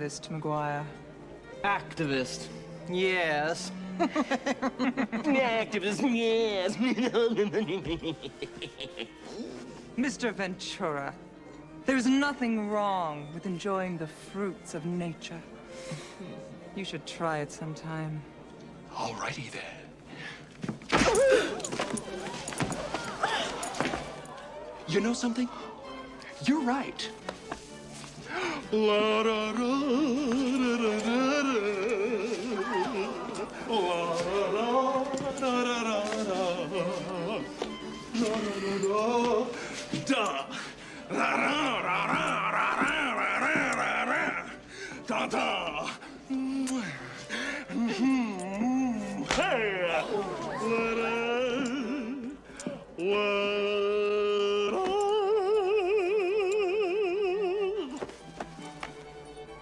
Activist, McGuire. Activist. Yes. Activist, yes. Mr. Ventura, there's nothing wrong with enjoying the fruits of nature. You should try it sometime. Alrighty then. You know something? You're right. La da da da da da. La da da da da da. Da da da da da da da. Da da.